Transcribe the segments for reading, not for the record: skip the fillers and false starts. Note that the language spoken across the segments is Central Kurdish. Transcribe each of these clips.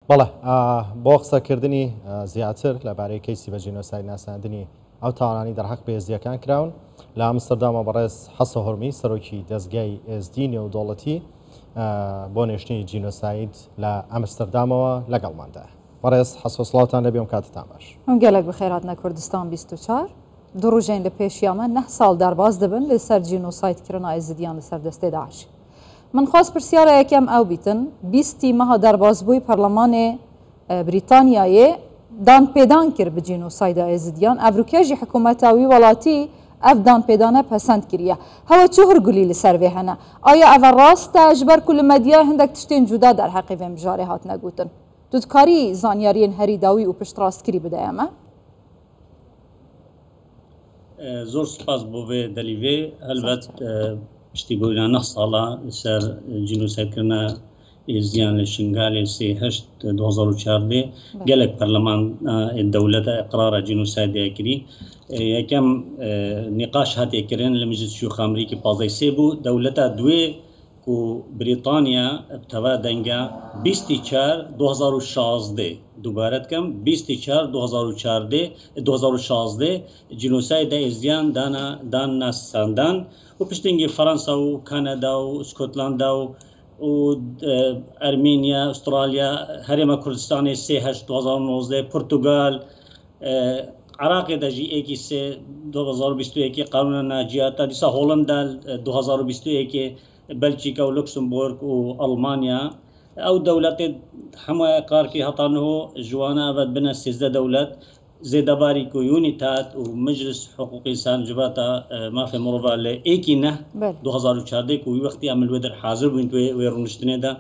بەڵێ بۆ قسەکردنی زیاتر لەبارەی کەیسی بە جینۆساید ناساندنی ئەو تاوانانی دەرحەق بەهێزیەکان کراون لە ئامستەردامەوە بەڕێز حەسە هۆرمی سەرۆکی دەستگای ئێزد نێودەوڵەتی بۆ نێشتنی جینۆساید لە ئامستەردامەوە لەگەڵماندا. بەڕێز حەسە سڵاوتان لەبێ کاتتان باش. گەلێک بەخێرهاتنە کوردستان 24 دوو ڕۆژین لە پێشیامە 9 ساڵ دەرباز دەبن لەسەر جینۆسایدکردنە ئێزدیان لەسەر دەستێ داعش. من خواست پرسیارە یەکەم ئەو بیتن 20 مەها دەربازبووی پەرلەمانێ بریتانیایê دانپێدان کرد بە جینۆسایدا ئێزدیان ئەڤروکێژی حکوومەتاوی وڵاتی ئەف دانپێدانە پەسەند کردیە. هەوە چ هەرگولی لەسەر وێ هەنە؟ ئایا ئەڤە ڕاستە ji ber ku li medyaya hindek tiştên cuda derheqê vê mijarê hatine gotin؟ Tu dikarî zanyariyên herî dawî û piştrastkirî bide em e؟ زۆر سپاس بۆ vê delî vê helbet piştîbûna 9 sala ser jînûsaydkirina êziyan li Şingalê 3/8/2014 gelek perlemana dewleta iqrara jînûsaydê kirî. Yekem nîqaş hatê kirin li Meclis Şûxa Amerîkî 15 bû dewleta duê ku Brîtanya teva denga 24/2016 دوباره کم 24/2016 جنوساید êziyan dan nasandan و پشتنگی فرانسا و کانادا و اسکاتلندا و ارمینیا استرالیا هرم کردستان 3/8/2019 پرتغال عراق دجی اکی 2021 قانون ناجیات دیسا هولندا 2021 بلژیکا و لوکسمبورگ و آلمانیا او دولت همه اقرار کی هطانه جوانا و بنا 13 دولت زیدباری کو یونیتات و مجلس حقوق انسان جباتا ما في مربع ايكي نه 2014 کو وقتی عمل ودر حاضر بین تو ورنشتنه دا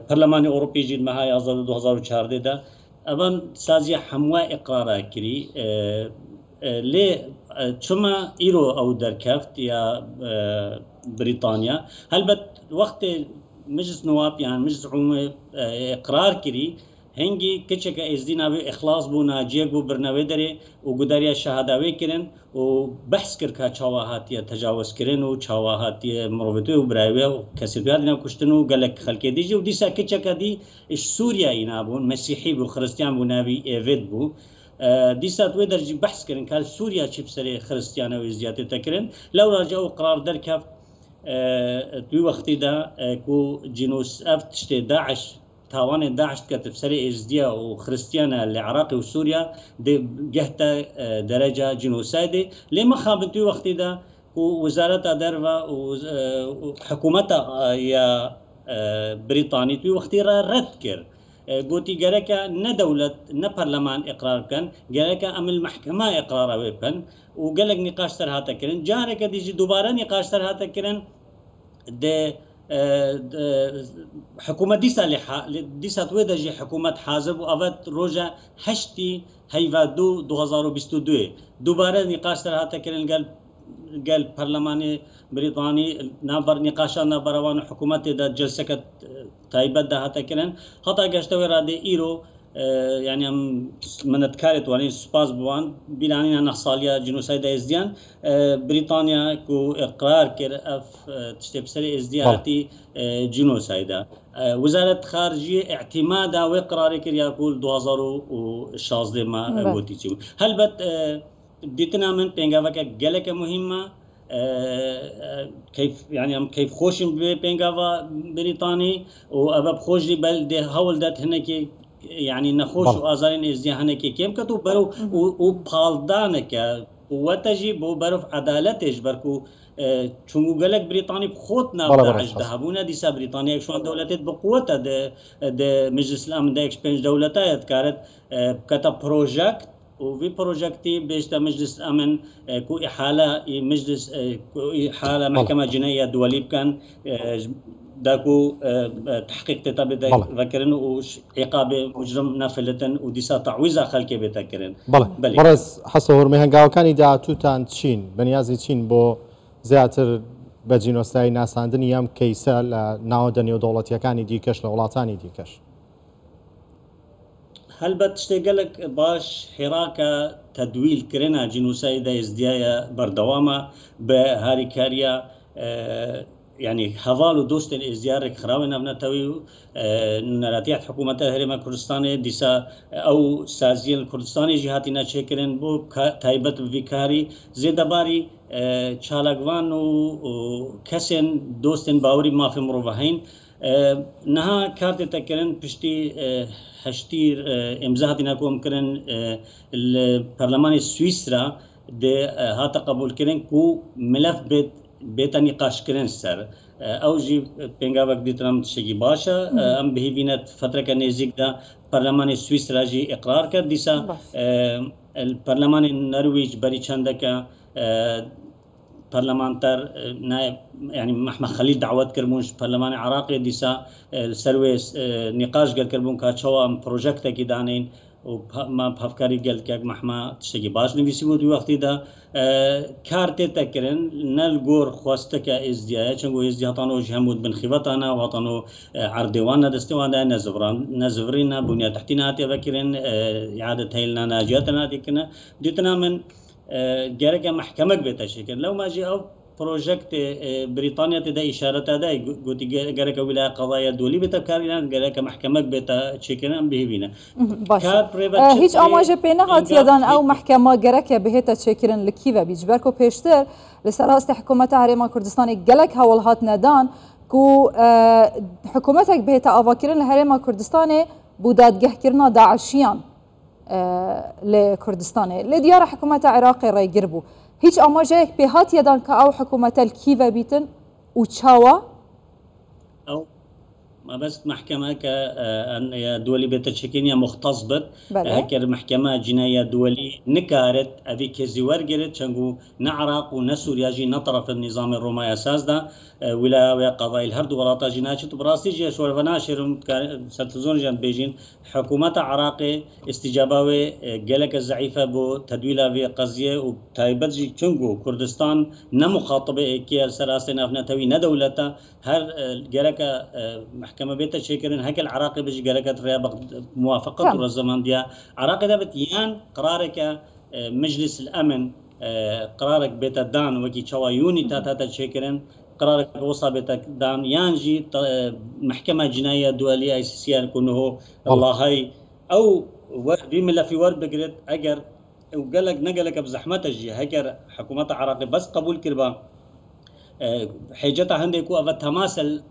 برلمان اوروبی جید مهای آزاد 2014 دا اون سازی همه اقرار کری لی چما ایرو او در کفت یا بریتانیا هلبت وقت مجلس نواب يعني مجلس عمومي اقرار كري هنگي كچك ازدينا بي اخلاص بو ناجيك بو برنامه دري وگداريا شهاداوي كرن و بحث كر کا چاواهاتيا تجاوز كرن و چاواهاتيا مروتو براوي و كسبيات نا كشتنو گلك خلق ديجي و ديسا كچك دي سوريا ينابون مسيحي بو خريستيان بو نابي ايفيد بو ديسا توي درجي بحث كرن قال سوريا چيب سري خريستيانا و زيادة تكرن لو راجعوا قرار دركف توی وقتی دا کو جنوس افتشت داعش تاوان داعش كتب سري ازديا وخريستيانا لعراق وسوريا دي جهتا درجة جنوسايدي لما خابن توي وقتی دا کو وزارة دروا وحكومتا يا بريطاني توي وقتی را رد كر قوتي جركا نا دولة نا برلمان اقرار كان جركا ام المحكمة اقرار ويبكن وقالك نقاش سر هاتا كرن جارك ديجي دوباره نقاش سر هاتا كرن ده حكومة ديسا تويدجي حكومة حازب وأفت روجا هشتي هيفادو 2022 دوباره نقاش سر هاتا كرن قال برلماني بريطاني نابر نقاشا نابروان حكومة دا جلسة تايبت دا هاتا كرن حتى قاشتوي رادي ايرو يعني من تكارت واني سباز بوان بيلانينا نحصاليا جنوسايد ازديان بريطانيا كو اقرار كر اف تشتبسري ازدياتي جنوسايدا وزارة خارجية اعتمادا واقرار كر يقول 2016 ما وتيجي هل بت ديتنا من بينغافا جلك مهمة كيف يعني كيف خوشم بينغافا بريطاني واباب خوش بل هول دات هناك يعني نخوش وازارين ازديانك كيم كتو برو وبالدانك وتجي بو برف عدالتش بركو چونگو گلک بريطاني بخوتنا داعش ذهبونا ديسا بريطانيا شو دولتت بقوتها ده مجلس الامن ده اكسبنج دولتها كانت كتا بروجكت وفي بروجكتي بيشتا مجلس الامن كو احاله مجلس كو احاله محكمه جنائيه دوليه كان داكو تحقيق تتابع ذكرن وعقاب مجرم نافلة وديسا تعويضا خلقي بتكرن بله برز حسو هرمي هنگاوكاني داعتوتان تشين بنيازي تشين بو زياتر بجينوساي ناساندن يام كيسا لناو نێودەوڵەتیەکانی دیکەش لە وڵاتانی دیکەش هەلبەت شتێگەلک باش حێراکە تەدویل کرنا جینوسایدا ازدیایە بەردەوامە بە هاریکاریە يعني هفال ودوست الازيار خراوين ابنتوي نراتيات حكومة الهرم كردستان ديسا او سازين الكردستاني جهاتنا شكرن بو تايبت بفكاري زيدباري چالگوان و کسین دوستن باوری ما في مروبهين نها كارت تكرن بشتي هشتير امزاحتنا كوم كرن البرلمان سويسرا ده هاتا قبول كرن كو ملف بيتا نقاش كرن سر او جي بينغا وقت ديترام تشكي باشا ام بهيفينت فترة كنزيك دا برلمان سويسرا جي اقرار كر ديسا البرلمان النرويج بري چندك برلمانتر نائب يعني محمد خليل دعوت كرمونش برلمان عراقي ديسا سرويس نقاش قال كربون كاتشوا بروجكت كي دانين وما بافكاري قال كاك محمد تشتكي باش نفيسي بود وقتي دا كارت تكرن نلغور خواستك ازديا چنگو ازديا هطانو جهمود بن خيفتانا وهطانو عردوانا دستوانا نزفرينا بنيا تحتنا هاتي فكرن اعادة هيلنا ناجياتنا ديكنا ديتنا من جرك محكمة بتشكل لو ما جاء بروجكت بريطانيا تدا إشارة تدا قلت جرك ولا قضايا دولي بتكارينا جرك محكمة بتشكل أم بهينا هیچ آماجه بينه هاتيدان أو محكمة جرك بهتا تشكل لكيفا بيجبركو بيشتر لسراست حكومة هرم كردستان جلك هولهات ندان كو حكومتك بهتا أفاكرين الهرم كردستان بودات جهكرنا داعشيان لكردستان لديار حكومة عراقي راي قربو هيج أماجيك بهات يدان كأو حكومة الكيفا بيتن وشاوا أو ما بس محكمة كأن دولي بتشكينيا مختص بت هكر محكمة جناية دولي نكارت أبي كزيور جرت شنقو نعراق ونسوريا جي نطرف النظام الروماني أساس ده ولا قضايا الهرد وراتا جناية براسي جي شور فناشر ستزون جنب بيجين حكومة عراقي استجابة جلك الزعيفة بو تدويلها في قضية وتايبت جي شنقو كردستان نمخاطبة كي السلاسل أفنتوي ندولتا هر جلك محكمة بيتا شكرن هكا العراقي بيجي جلك رياض موافقة الزمان ديا عراقي ده بتيان قرارك مجلس الأمن قرارك بيتا دان وكي شوايوني تاتا شكرن قرارك وصل بيتا دان يانجي محكمة جناية دولية ICC كونه الله هاي أو بيملا في ورد بقرت أجر وقالك نقلك بزحمة جي هكر حكومة عراقي بس قبول كربا حاجتها عندك وقفة تماثل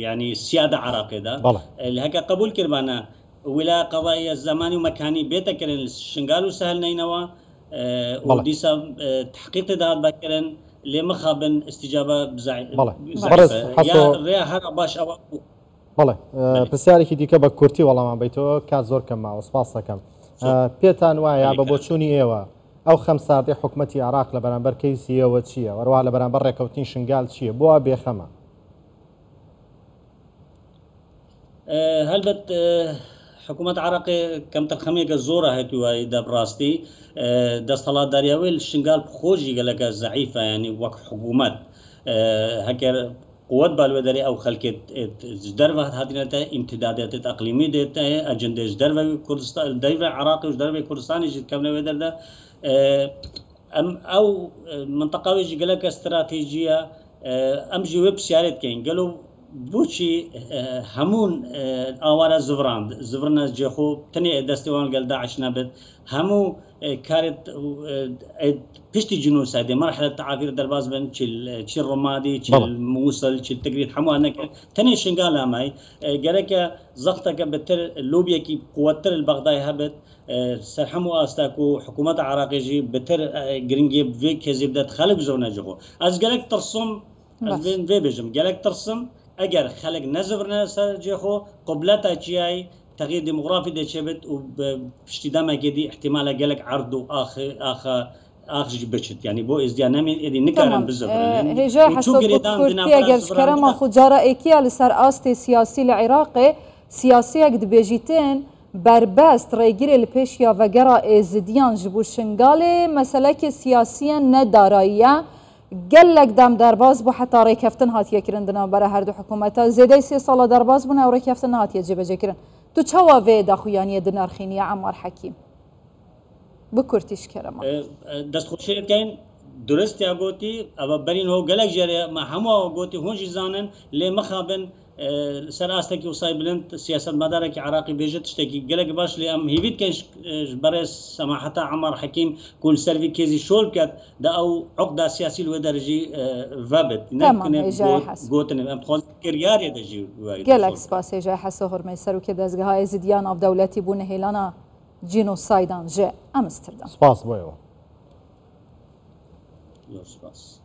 يعني السيادة عراقي ده اللي هكا قبول كربانا ولا قضايا الزماني ومكاني بيتك الشنغال وسهل نينوا وديسا تحقيق ده بكرن لمخابن استجابة بزعي يا ريا هر باش أو بله بسیاری که دیگه با کورتی والله ما بیتو کار زور کم ما وسپاس کم پیتان ویا ببوچونی ایوا او خمساردی حکومتی عراق لبرانبر کیسی و چیه و روح لبرانبر رکوتین شنگال چیه بوا بیخمه هلبت حكومة عراقي كم تخمية كزورة هتوا إذا براستي دستلات داريوي الشنغال بخوجي قالك ضعيفة يعني وقت حكومات هكر قوات بالودري أو خلقت جدربة هذه امتدادات إقليمية ديتا أجندة جدربة كردستان الدربة عراقي وجدربة كردستاني جد كم نودر ده أو منطقة ويجي قالك استراتيجية أم جواب سيارات كين قالوا بوشي همون آوارا زفرنا جخو تني دستوان قال داعش نبت همو كارت بشتي جنوسايد مرحلة تعافير درباز بن تشيل رمادي تشيل موصل تشيل تقريد حمو أنك تني شنقال هاماي قالك زغطك بتر لوبيا كي قوتر البغداي هبت سرحمو استاكو حكومة عراقي جي بتر جرينجي في كزيبدات خلق زونا جخو از قالك ترسم از بين في بيجم قالك ترسم اگر خلق نزفرنا سر جخو قبلتا چیای تغییر دموغرافی ده چبت و بشتیدام اگدی احتمال قالك عرض آخر بچت يعني بو ازديان نمين إذا نكرم بالزفرن هجا حسب كورتي اگر شكرم خجارة ايكيا لسر آستي سياسي العراقي سياسي اقد بيجيتين بربست ريجير البيشيا وغرا ازديان جبو شنغالي مسألة سياسيا ندارية قال لك دام درباز بو حتى ريكفتن هاتيه كرندنا برا هردو حكومتا زيدي 3 سال درباز بنا وريكفتن هاتيه جبجه كرن تو تشوا في داخويانيه دنارخينيه عمار حكيم بكرتيش كرما دست خوشي كاين درستی گوتی اما برین هو گلک جری ما همه گوتی هونجی زانن لی مخابن سر استکی وصای بلند سیاست مداره که عراقی بیجت تشتکی گلک باش لی ام هیوید کنش برای سماحتا عمر حکیم کل سروی کیزی شول کرد دا او عقده سیاسی لو درجی وابد نکنه گوتن ام خواست کریاری درجی گلک سپاس جای حسو هرمی سرو که دزگاه های زدیان آف دولتی بونه هیلانا جینوسایدان جه امستردام سپاس بایو سپاس